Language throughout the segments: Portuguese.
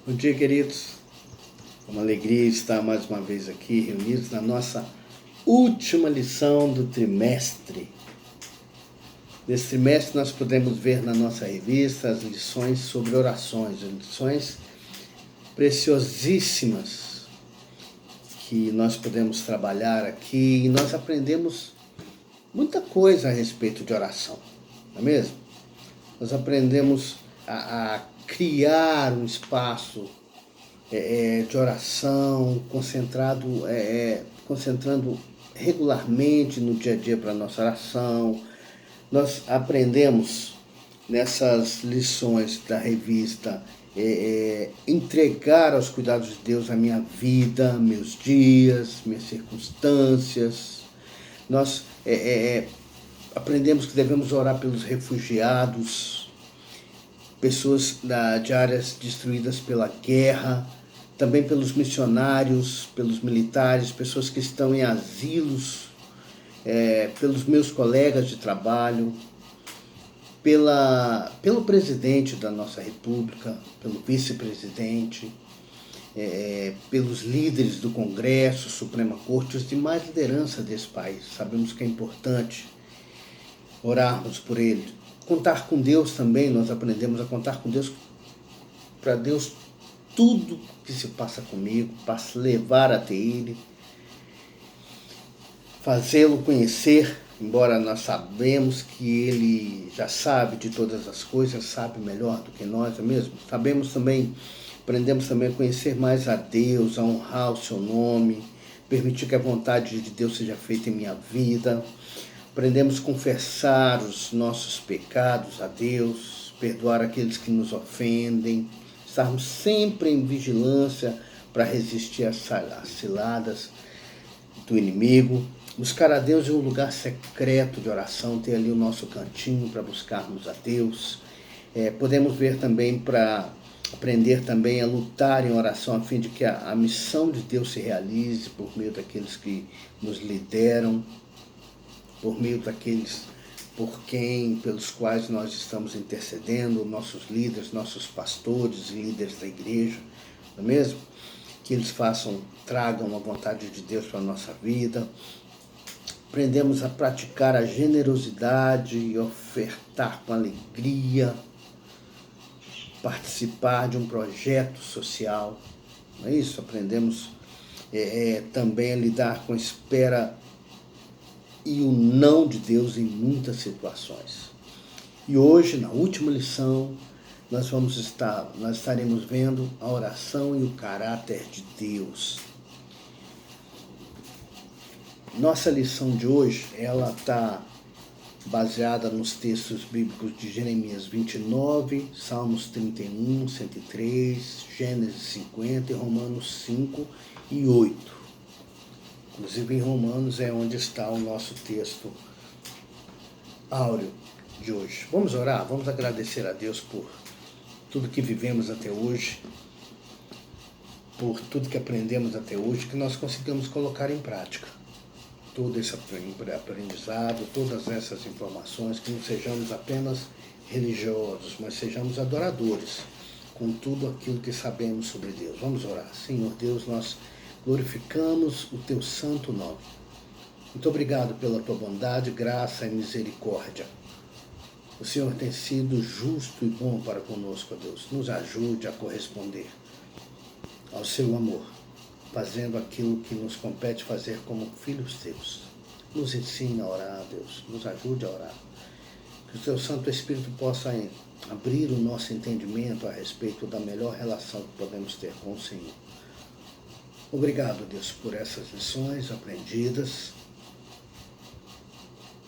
Bom dia, queridos. É uma alegria estar mais uma vez aqui reunidos na nossa última lição do trimestre. Nesse trimestre nós podemos ver na nossa revista as lições sobre orações, lições preciosíssimas que nós podemos trabalhar aqui e nós aprendemos muita coisa a respeito de oração, não é mesmo? Nós aprendemos a criar um espaço de oração, concentrando regularmente no dia a dia para a nossa oração. Nós aprendemos nessas lições da revista entregar aos cuidados de Deus a minha vida, meus dias, minhas circunstâncias. Nós aprendemos que devemos orar pelos refugiados, pessoas de áreas destruídas pela guerra, também pelos missionários, pelos militares, pessoas que estão em asilos, pelos meus colegas de trabalho, pelo presidente da nossa república, pelo vice-presidente, pelos líderes do Congresso, Suprema Corte, os demais lideranças desse país. Sabemos que é importante orarmos por eles. Contar com Deus também, nós aprendemos a contar com Deus, para Deus tudo que se passa comigo, para levar até Ele, fazê-lo conhecer, embora nós sabemos que Ele já sabe de todas as coisas, sabe melhor do que nós, não é mesmo? Aprendemos também a conhecer mais a Deus, a honrar o seu nome, permitir que a vontade de Deus seja feita em minha vida. Aprendemos a confessar os nossos pecados a Deus, perdoar aqueles que nos ofendem, estarmos sempre em vigilância para resistir às ciladas do inimigo, buscar a Deus em um lugar secreto de oração, ter ali o nosso cantinho para buscarmos a Deus. Podemos ver também aprender também a lutar em oração a fim de que a missão de Deus se realize por meio daqueles que nos lideram, por meio daqueles pelos quais nós estamos intercedendo, nossos líderes, nossos pastores e líderes da igreja, não é mesmo? Que eles tragam a vontade de Deus para a nossa vida. Aprendemos a praticar a generosidade e ofertar com alegria, participar de um projeto social, não é isso? Aprendemos também a lidar com a espera e o não de Deus em muitas situações. E hoje, na última lição, nós estaremos vendo a oração e o caráter de Deus. Nossa lição de hoje, ela está baseada nos textos bíblicos de Jeremias 29, Salmos 31, 103, Gênesis 50 e Romanos 5 e 8. Inclusive em Romanos é onde está o nosso texto áureo de hoje. Vamos orar, vamos agradecer a Deus por tudo que vivemos até hoje, por tudo que aprendemos até hoje, que nós consigamos colocar em prática todo esse aprendizado, todas essas informações, que não sejamos apenas religiosos, mas sejamos adoradores com tudo aquilo que sabemos sobre Deus. Vamos orar. Senhor Deus, nós glorificamos o teu santo nome. Muito obrigado pela tua bondade, graça e misericórdia. O Senhor tem sido justo e bom para conosco, ó Deus. Nos ajude a corresponder ao seu amor, fazendo aquilo que nos compete fazer como filhos teus. Nos ensina a orar, Deus. Nos ajude a orar. Que o teu Santo Espírito possa abrir o nosso entendimento a respeito da melhor relação que podemos ter com o Senhor. Obrigado, Deus, por essas lições aprendidas,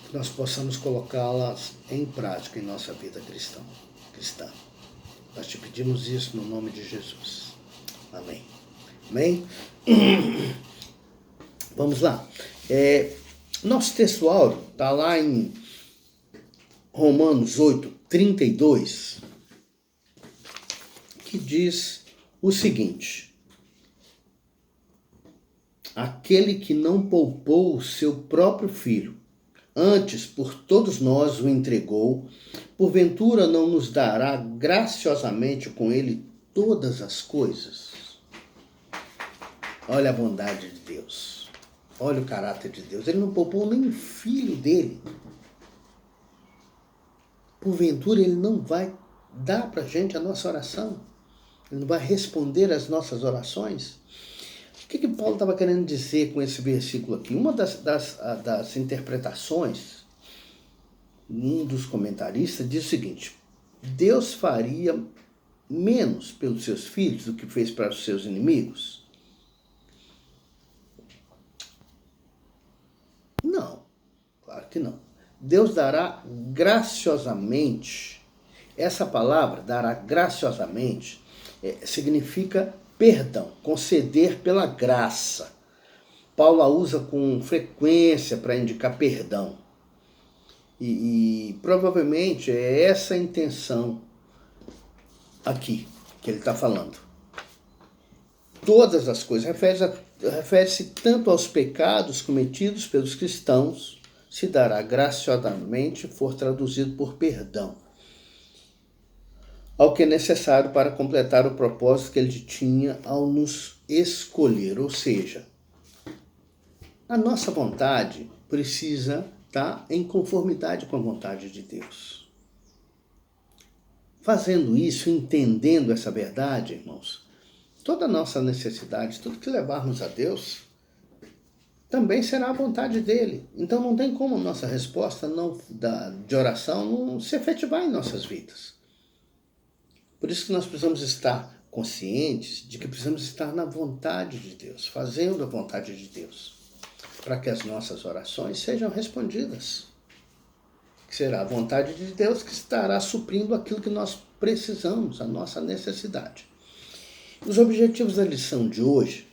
que nós possamos colocá-las em prática em nossa vida cristã. Nós te pedimos isso no nome de Jesus. Amém. Amém? Vamos lá. Nosso texto áureo está lá em Romanos 8, 32, que diz o seguinte: aquele que não poupou o seu próprio filho, antes por todos nós o entregou, porventura não nos dará graciosamente com ele todas as coisas. Olha a bondade de Deus. Olha o caráter de Deus. Ele não poupou nem o filho dele. Porventura, ele não vai dar para a gente a nossa oração. Ele não vai responder às nossas orações. O que Paulo estava querendo dizer com esse versículo aqui? Uma das interpretações, um dos comentaristas, diz o seguinte: Deus faria menos pelos seus filhos do que fez para os seus inimigos? Não, claro que não. Deus dará graciosamente. Essa palavra, dará graciosamente, significa perdão, conceder pela graça. Paulo a usa com frequência para indicar perdão. E provavelmente é essa a intenção aqui que ele está falando. Todas as coisas, refere-se tanto aos pecados cometidos pelos cristãos, se dará graciosamente, for traduzido por perdão, ao que é necessário para completar o propósito que ele tinha ao nos escolher. Ou seja, a nossa vontade precisa estar em conformidade com a vontade de Deus. Fazendo isso, entendendo essa verdade, irmãos, toda a nossa necessidade, tudo que levarmos a Deus, também será a vontade dele. Então não tem como nossa resposta de oração não se efetivar em nossas vidas. Por isso que nós precisamos estar conscientes de que precisamos estar na vontade de Deus, fazendo a vontade de Deus, para que as nossas orações sejam respondidas. Que será a vontade de Deus que estará suprindo aquilo que nós precisamos, a nossa necessidade. Os objetivos da lição de hoje,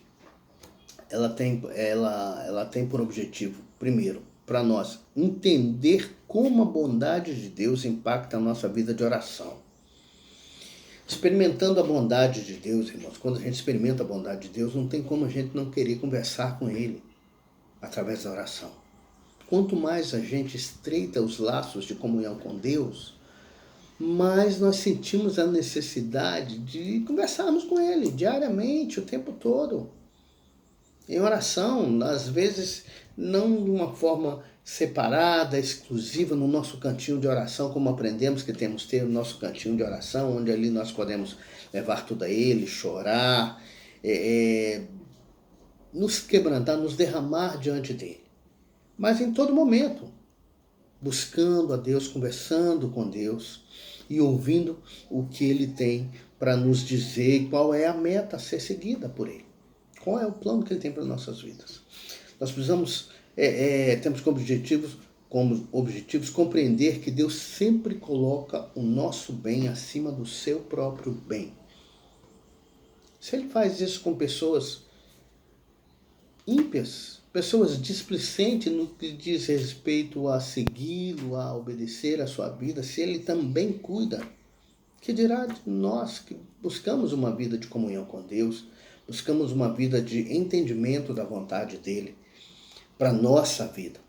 ela tem por objetivo, primeiro, para nós entender como a bondade de Deus impacta a nossa vida de oração. Experimentando a bondade de Deus, irmãos, quando a gente experimenta a bondade de Deus, não tem como a gente não querer conversar com Ele através da oração. Quanto mais a gente estreita os laços de comunhão com Deus, mais nós sentimos a necessidade de conversarmos com Ele diariamente, o tempo todo. Em oração, às vezes, não de uma forma separada, exclusiva, no nosso cantinho de oração, como aprendemos que temos que ter o nosso cantinho de oração, onde ali nós podemos levar tudo a Ele, chorar, nos quebrantar, nos derramar diante dEle. Mas em todo momento, buscando a Deus, conversando com Deus e ouvindo o que Ele tem para nos dizer, qual é a meta a ser seguida por Ele. Qual é o plano que Ele tem para nossas vidas? Nós precisamos, temos como objetivos compreender que Deus sempre coloca o nosso bem acima do seu próprio bem. Se Ele faz isso com pessoas ímpias, pessoas displicentes no que diz respeito a segui-lo, a obedecer a sua vida, se Ele também cuida, que dirá de nós que buscamos uma vida de comunhão com Deus, buscamos uma vida de entendimento da vontade dEle para a nossa vida.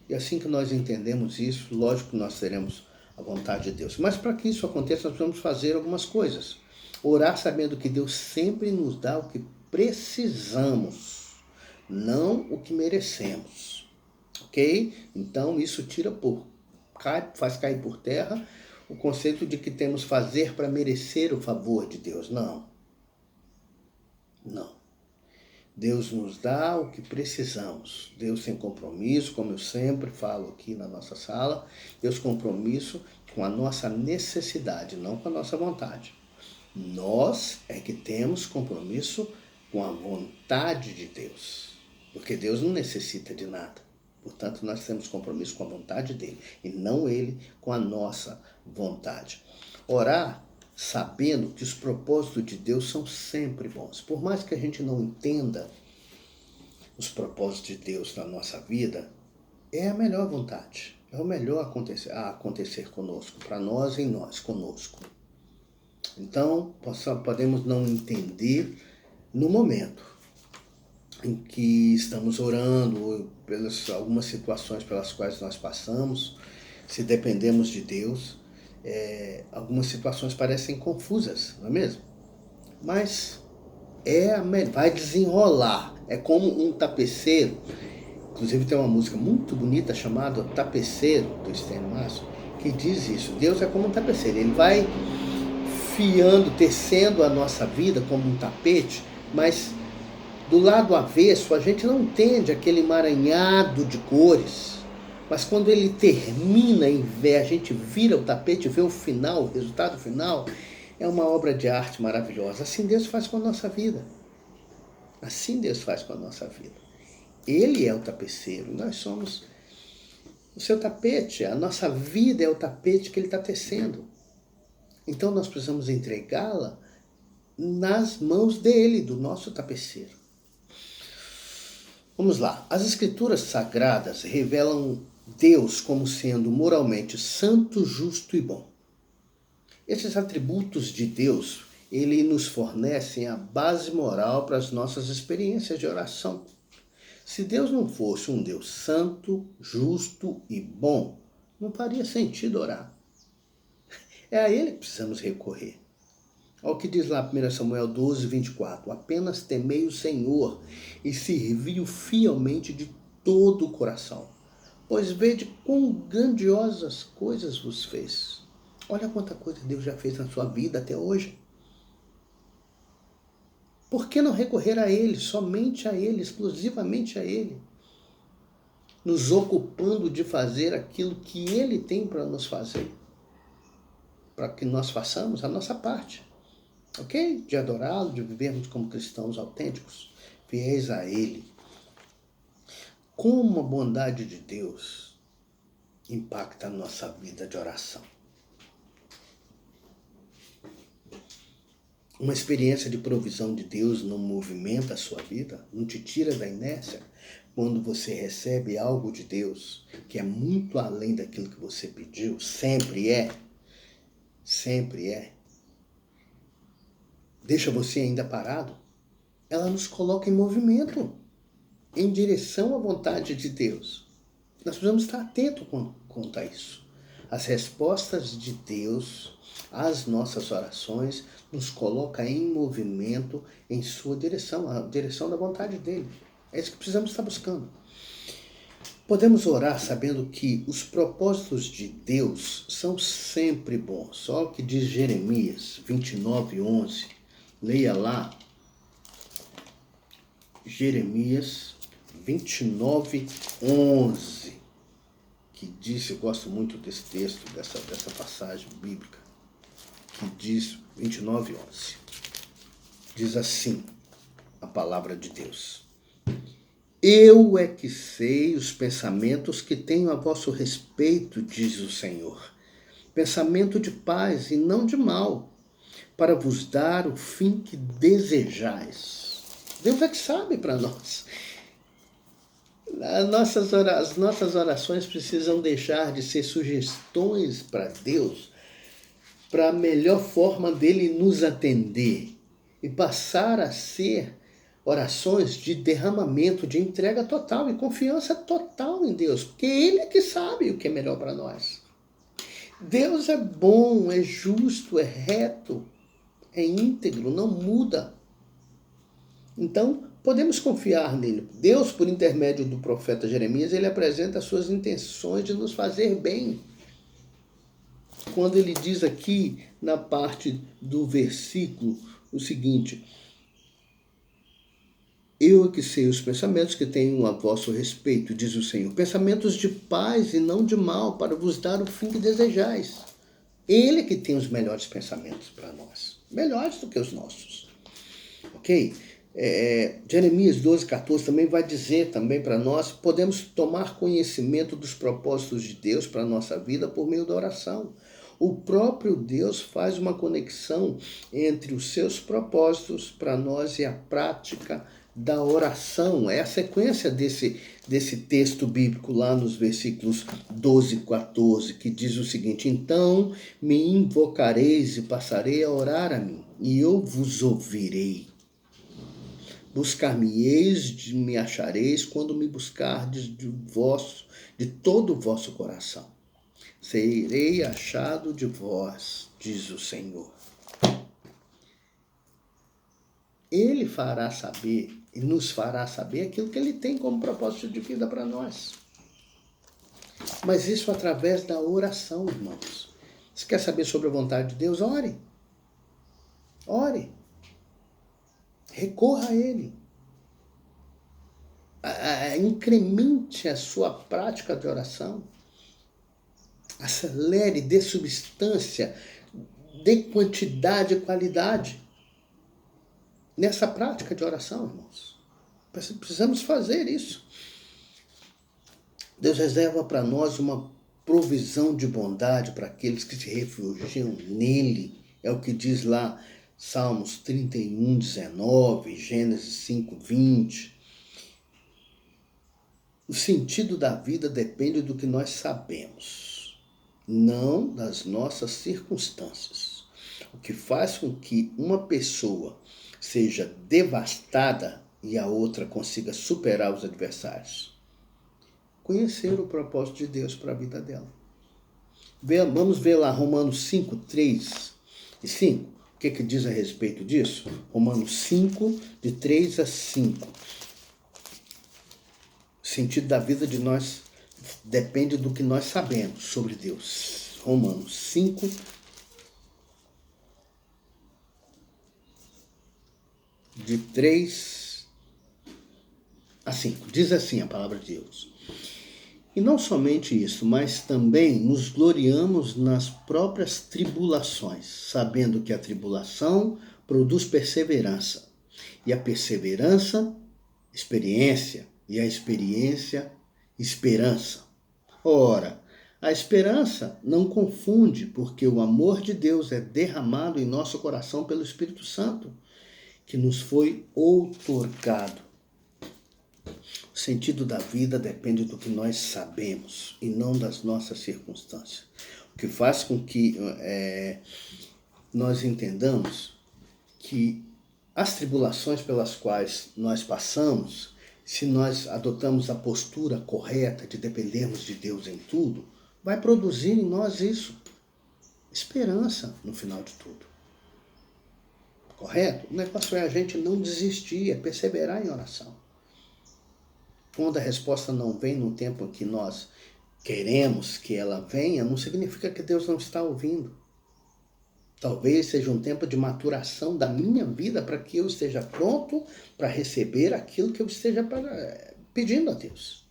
E assim que nós entendemos isso, lógico que nós teremos a vontade de Deus. Mas para que isso aconteça, nós precisamos fazer algumas coisas. Orar sabendo que Deus sempre nos dá o que precisamos, não o que merecemos. Ok? Então isso faz cair por terra o conceito de que temos fazer para merecer o favor de Deus. Não. Deus nos dá o que precisamos. Deus tem compromisso, como eu sempre falo aqui na nossa sala, Deus tem compromisso com a nossa necessidade, não com a nossa vontade. Nós é que temos compromisso com a vontade de Deus, porque Deus não necessita de nada. Portanto, nós temos compromisso com a vontade dele e não ele com a nossa vontade. Orar sabendo que os propósitos de Deus são sempre bons. Por mais que a gente não entenda os propósitos de Deus na nossa vida, é a melhor vontade. É o melhor a acontecer conosco, para nós e em nós, conosco. Então, podemos não entender no momento em que estamos orando, ou pelas algumas situações pelas quais nós passamos, se dependemos de Deus, algumas situações parecem confusas, não é mesmo? mas vai desenrolar. É como um tapeceiro. Inclusive tem uma música muito bonita chamada Tapeceiro, do Estênio Márcio, que diz isso. Deus é como um tapeceiro. Ele vai fiando, tecendo a nossa vida como um tapete, mas do lado avesso a gente não entende aquele emaranhado de cores. Mas quando ele termina e a gente vira o tapete, vê o final, o resultado final, é uma obra de arte maravilhosa. Assim Deus faz com a nossa vida. Assim Deus faz com a nossa vida. Ele é o tapeceiro, nós somos o seu tapete, a nossa vida é o tapete que ele está tecendo. Então nós precisamos entregá-la nas mãos dele, do nosso tapeceiro. Vamos lá. As escrituras sagradas revelam Deus como sendo moralmente santo, justo e bom. Esses atributos de Deus, ele nos fornecem a base moral para as nossas experiências de oração. Se Deus não fosse um Deus santo, justo e bom, não faria sentido orar. É a ele que precisamos recorrer. Olha o que diz lá 1 Samuel 12, 24. Apenas temei o Senhor e servi-o fielmente de todo o coração, pois vede quão grandiosas coisas vos fez. Olha quanta coisa Deus já fez na sua vida até hoje. Por que não recorrer a Ele, somente a Ele, exclusivamente a Ele? Nos ocupando de fazer aquilo que Ele tem para nos fazer. Para que nós façamos a nossa parte. Ok? De adorá-lo, de vivermos como cristãos autênticos, fiéis a Ele. Como a bondade de Deus impacta a nossa vida de oração. Uma experiência de provisão de Deus não movimenta a sua vida, não te tira da inércia quando você recebe algo de Deus que é muito além daquilo que você pediu, sempre é, deixa você ainda parado, ela nos coloca em movimento, em direção à vontade de Deus. Nós precisamos estar atentos quanto a isso. As respostas de Deus às nossas orações nos coloca em movimento em sua direção, a direção da vontade dele. É isso que precisamos estar buscando. Podemos orar sabendo que os propósitos de Deus são sempre bons. Olha o que diz Jeremias 29, 11. Leia lá. Jeremias 29, 11. Que diz, eu gosto muito desse texto, dessa passagem bíblica, que diz 29, 11. Diz assim a palavra de Deus. Eu é que sei os pensamentos que tenho a vosso respeito, diz o Senhor. Pensamento de paz e não de mal, para vos dar o fim que desejais. Deus é que sabe para nós. As nossas orações precisam deixar de ser sugestões para Deus, para a melhor forma dele nos atender, e passar a ser orações de derramamento, de entrega total e confiança total em Deus, porque Ele é que sabe o que é melhor para nós. Deus é bom, é justo, é reto, é íntegro, não muda. Então, podemos confiar nele. Deus, por intermédio do profeta Jeremias, ele apresenta as suas intenções de nos fazer bem. Quando ele diz aqui, na parte do versículo, o seguinte: eu que sei os pensamentos que tenho a vosso respeito, diz o Senhor, pensamentos de paz e não de mal, para vos dar o fim que desejais. Ele que tem os melhores pensamentos para nós, melhores do que os nossos. Ok? Jeremias 12, 14 também vai dizer também para nós, podemos tomar conhecimento dos propósitos de Deus para a nossa vida por meio da oração. O próprio Deus faz uma conexão entre os seus propósitos para nós e a prática da oração. É a sequência desse texto bíblico lá nos versículos 12 e 14, que diz o seguinte: então me invocareis e passarei a orar a mim, e eu vos ouvirei. Buscar-me-eis, me achareis, quando me buscardes de todo o vosso coração. Serei achado de vós, diz o Senhor. Ele fará saber e nos fará saber aquilo que Ele tem como propósito de vida para nós. Mas isso através da oração, irmãos. Se quer saber sobre a vontade de Deus, ore. Ore. Recorra a Ele. Incremente a sua prática de oração. Acelere, dê substância, dê quantidade e qualidade nessa prática de oração, irmãos. Precisamos fazer isso. Deus reserva para nós uma provisão de bondade para aqueles que se refugiam nele. É o que diz lá Salmos 31, 19, Gênesis 5, 20. O sentido da vida depende do que nós sabemos, não das nossas circunstâncias. O que faz com que uma pessoa seja devastada e a outra consiga superar os adversários? Conhecer o propósito de Deus para a vida dela. Vamos ver lá Romanos 5, 3 e 5. O que diz a respeito disso? Romanos 5, de 3 a 5. O sentido da vida de nós depende do que nós sabemos sobre Deus. Romanos 5, de 3 a 5. Diz assim a palavra de Deus. E não somente isso, mas também nos gloriamos nas próprias tribulações, sabendo que a tribulação produz perseverança, e a perseverança, experiência, e a experiência, esperança. Ora, a esperança não confunde, porque o amor de Deus é derramado em nosso coração pelo Espírito Santo, que nos foi outorgado. O sentido da vida depende do que nós sabemos e não das nossas circunstâncias. O que faz com que nós entendamos que as tribulações pelas quais nós passamos, se nós adotamos a postura correta de dependermos de Deus em tudo, vai produzir em nós isso, esperança no final de tudo. Correto? O negócio é a gente não desistir, é perseverar em oração. Quando a resposta não vem no tempo em que nós queremos que ela venha, não significa que Deus não está ouvindo. Talvez seja um tempo de maturação da minha vida para que eu esteja pronto para receber aquilo que eu esteja pedindo a Deus.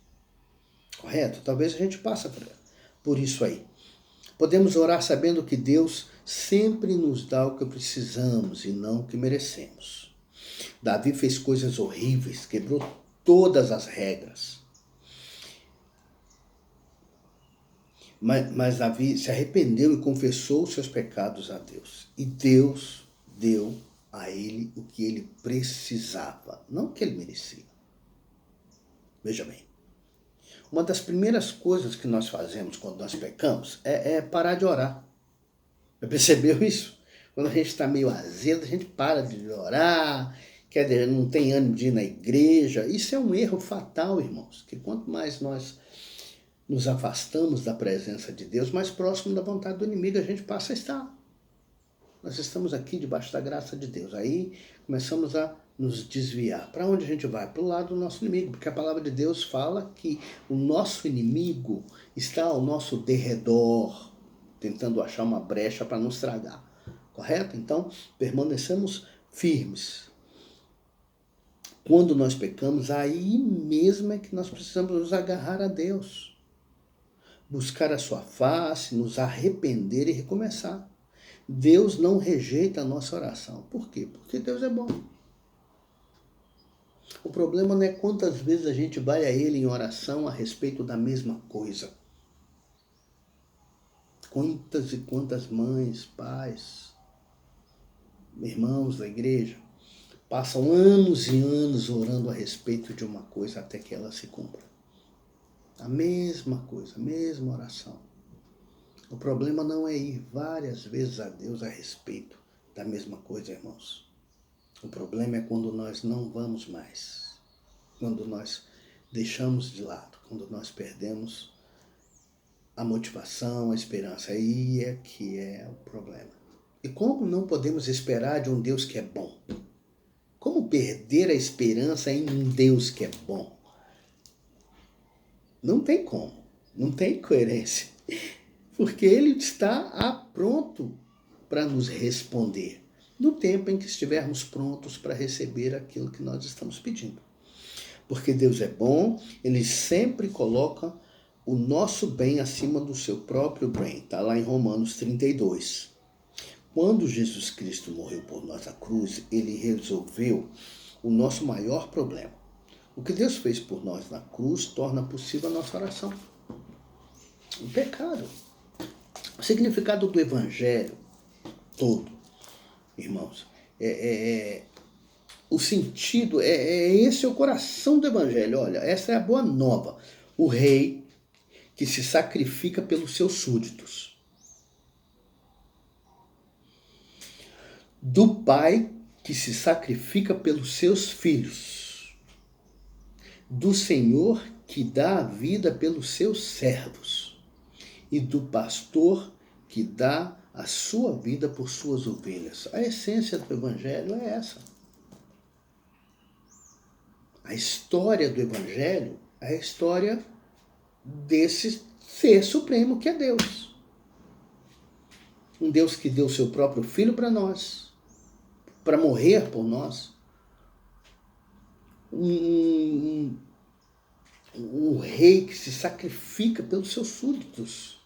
Correto? Talvez a gente passe por isso aí. Podemos orar sabendo que Deus sempre nos dá o que precisamos e não o que merecemos. Davi fez coisas horríveis, quebrou todas as regras. Mas Davi se arrependeu e confessou os seus pecados a Deus. E Deus deu a ele o que ele precisava, não o que ele merecia. Veja bem, uma das primeiras coisas que nós fazemos quando nós pecamos é parar de orar. Já percebeu isso? Quando a gente está meio azedo, a gente para de orar, quer dizer, não tem ânimo de ir na igreja. Isso é um erro fatal, irmãos, que quanto mais nós nos afastamos da presença de Deus, mais próximo da vontade do inimigo a gente passa a estar. Nós estamos aqui debaixo da graça de Deus. Aí começamos a nos desviar. Para onde a gente vai? Para o lado do nosso inimigo, porque a palavra de Deus fala que o nosso inimigo está ao nosso derredor, tentando achar uma brecha para nos tragar. Correto? Então, permanecemos firmes. Quando nós pecamos, aí mesmo é que nós precisamos nos agarrar a Deus. Buscar a sua face, nos arrepender e recomeçar. Deus não rejeita a nossa oração. Por quê? Porque Deus é bom. O problema não é quantas vezes a gente vai a Ele em oração a respeito da mesma coisa. Quantas e quantas mães, pais, irmãos da igreja passam anos e anos orando a respeito de uma coisa até que ela se cumpra. A mesma coisa, a mesma oração. O problema não é ir várias vezes a Deus a respeito da mesma coisa, irmãos. O problema é quando nós não vamos mais, quando nós deixamos de lado, quando nós perdemos a motivação, a esperança. Aí é que é o problema. E como não podemos esperar de um Deus que é bom? Como como perder a esperança em um Deus que é bom? Não tem como, não tem coerência, porque Ele está pronto para nos responder, no tempo em que estivermos prontos para receber aquilo que nós estamos pedindo. Porque Deus é bom, Ele sempre coloca o nosso bem acima do seu próprio bem. Está lá em Romanos 32. Quando Jesus Cristo morreu por nós na cruz, Ele resolveu o nosso maior problema. O que Deus fez por nós na cruz torna possível a nossa oração. O pecado. O significado do Evangelho todo, irmãos, o sentido, esse é o coração do Evangelho. Olha, essa é a boa nova. O rei que se sacrifica pelos seus súditos. Do pai que se sacrifica pelos seus filhos. Do Senhor que dá a vida pelos seus servos. E do pastor que dá a sua vida por suas ovelhas. A essência do Evangelho é essa. A história do Evangelho é a história desse ser supremo que é Deus. Um Deus que deu seu próprio Filho para nós, para morrer por nós. Um rei que se sacrifica pelos seus súditos.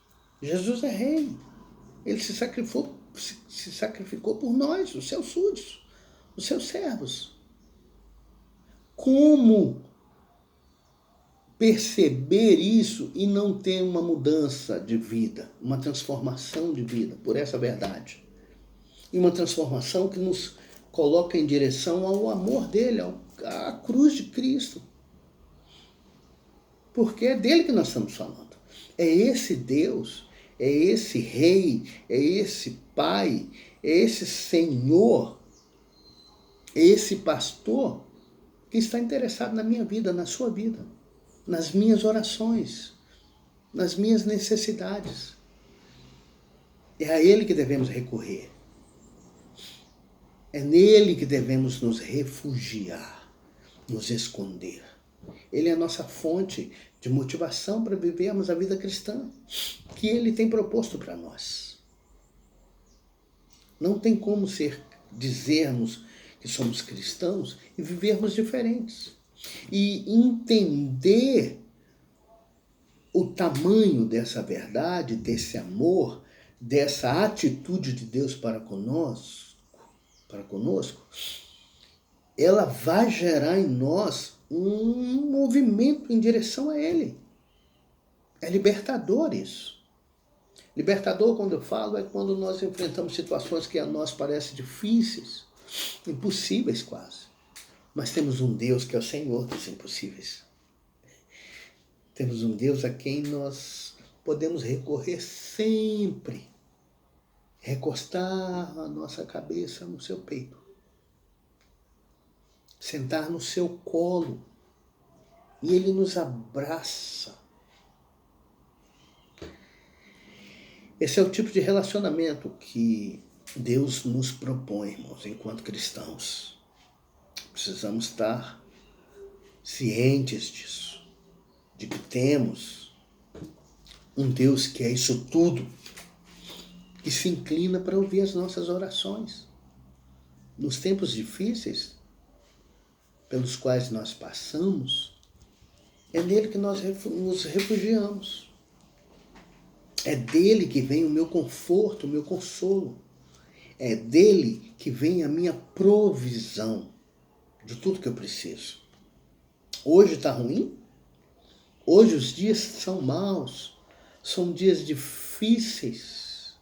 Jesus é rei. Ele se sacrificou por nós, os seus súditos, os seus servos. Como perceber isso e não ter uma mudança de vida, uma transformação de vida por essa verdade? E uma transformação que nos coloca em direção ao amor dele, à cruz de Cristo. Porque é dele que nós estamos falando. É esse Deus, é esse Rei, é esse Pai, é esse Senhor, é esse pastor que está interessado na minha vida, na sua vida, nas minhas orações, nas minhas necessidades. É a Ele que devemos recorrer. É nele que devemos nos refugiar, nos esconder. Ele é a nossa fonte de motivação para vivermos a vida cristã que Ele tem proposto para nós. Não tem como dizermos que somos cristãos e vivermos diferentes. E entender o tamanho dessa verdade, desse amor, dessa atitude de Deus para conosco, ela vai gerar em nós um movimento em direção a Ele. É libertador isso. Libertador, quando eu falo, é quando nós enfrentamos situações que a nós parecem difíceis, impossíveis quase. Mas temos um Deus que é o Senhor dos impossíveis. Temos um Deus a quem nós podemos recorrer sempre. Recostar a nossa cabeça no seu peito. Sentar no seu colo. E Ele nos abraça. Esse é o tipo de relacionamento que Deus nos propõe, irmãos, enquanto cristãos. Precisamos estar cientes disso, de que temos um Deus que é isso tudo, que se inclina para ouvir as nossas orações. Nos tempos difíceis pelos quais nós passamos, é nele que nós nos refugiamos. É dele que vem o meu conforto, o meu consolo. É dele que vem a minha provisão de tudo que eu preciso. Hoje está ruim? Hoje os dias são maus. São dias difíceis.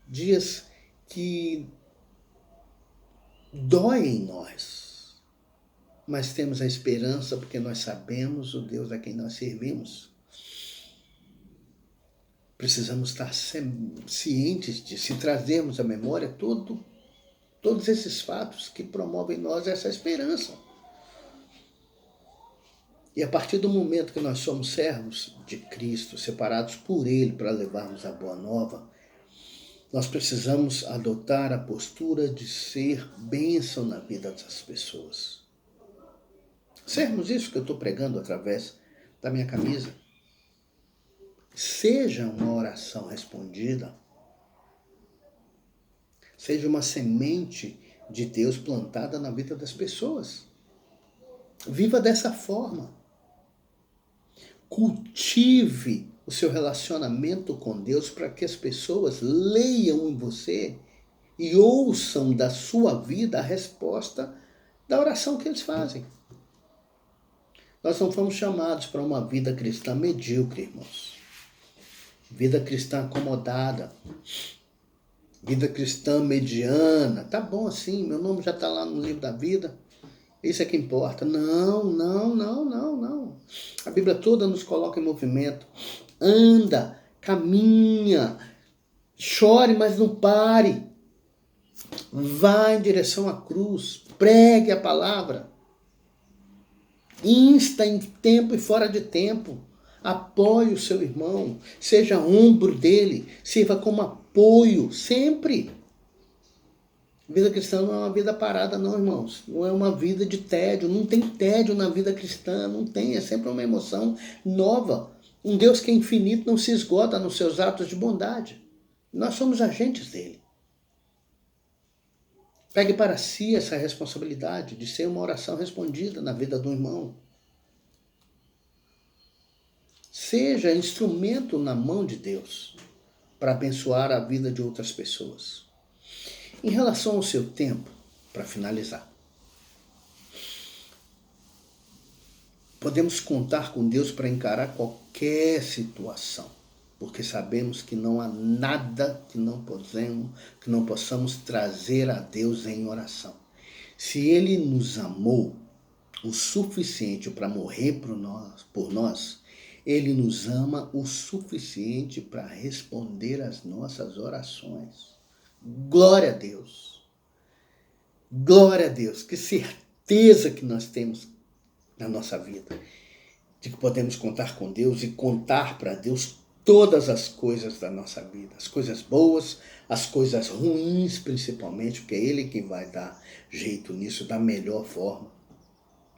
Dias que doem em nós. Mas temos a esperança porque nós sabemos o Deus a quem nós servimos. Precisamos estar cientes de se trazermos à memória todos esses fatos que promovem em nós essa esperança. E a partir do momento que nós somos servos de Cristo, separados por Ele para levarmos a boa nova, Nós precisamos adotar a postura de ser bênção na vida das pessoas. Sermos isso que eu estou pregando através da minha camisa. Seja uma oração respondida, seja uma semente de Deus plantada na vida das pessoas. Viva dessa forma. Cultive o seu relacionamento com Deus para que as pessoas leiam em você e ouçam da sua vida a resposta da oração que eles fazem. Nós não fomos chamados para uma vida cristã medíocre, irmãos. Vida cristã acomodada. Vida cristã mediana. Tá bom assim, meu nome já está lá no livro da vida. Isso é que importa. Não. A Bíblia toda nos coloca em movimento. Anda, caminha, chore, mas não pare. Vá em direção à cruz, pregue a palavra. Insta em tempo e fora de tempo. Apoie o seu irmão, seja ombro dele, sirva como apoio, sempre. Vida cristã não é uma vida parada não, irmãos. Não é uma vida de tédio, não tem tédio na vida cristã, não tem, é sempre uma emoção nova. Um Deus que é infinito não se esgota nos seus atos de bondade. Nós somos agentes dele. Pegue para si essa responsabilidade de ser uma oração respondida na vida do irmão. Seja instrumento na mão de Deus para abençoar a vida de outras pessoas. Em relação ao seu tempo, para finalizar, podemos contar com Deus para encarar qualquer situação, porque sabemos que não há nada que não possamos trazer a Deus em oração. Se Ele nos amou o suficiente para morrer por nós, Ele nos ama o suficiente para responder às nossas orações. Glória a Deus. Glória a Deus. Que certeza que nós temos na nossa vida. De que podemos contar com Deus e contar para Deus todas as coisas da nossa vida. As coisas boas, as coisas ruins principalmente, porque é Ele quem vai dar jeito nisso da melhor forma,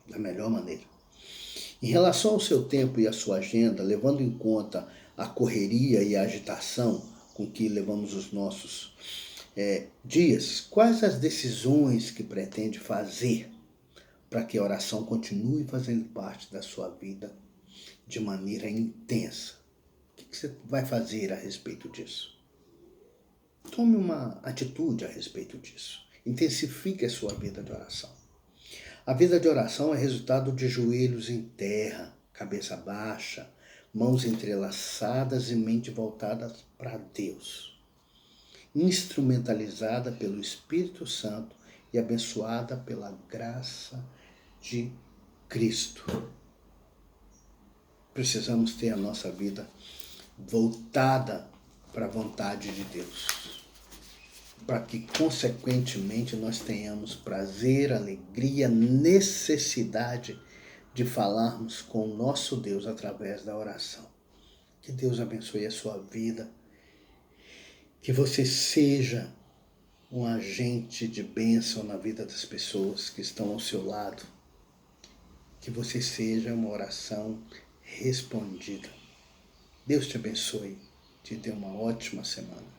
da melhor maneira. Em relação ao seu tempo e à sua agenda, levando em conta a correria e a agitação com que levamos os nossos dias, quais as decisões que pretende fazer para que a oração continue fazendo parte da sua vida de maneira intensa? O que você vai fazer a respeito disso? Tome uma atitude a respeito disso. Intensifique a sua vida de oração. A vida de oração é resultado de joelhos em terra, cabeça baixa, mãos entrelaçadas e mente voltada para Deus. Instrumentalizada pelo Espírito Santo e abençoada pela graça de Cristo. Precisamos ter a nossa vida voltada para a vontade de Deus, para que, consequentemente, nós tenhamos prazer, alegria, necessidade de falarmos com o nosso Deus através da oração. Que Deus abençoe a sua vida, que você seja um agente de bênção na vida das pessoas que estão ao seu lado, que você seja uma oração respondida. Deus te abençoe, te dê uma ótima semana.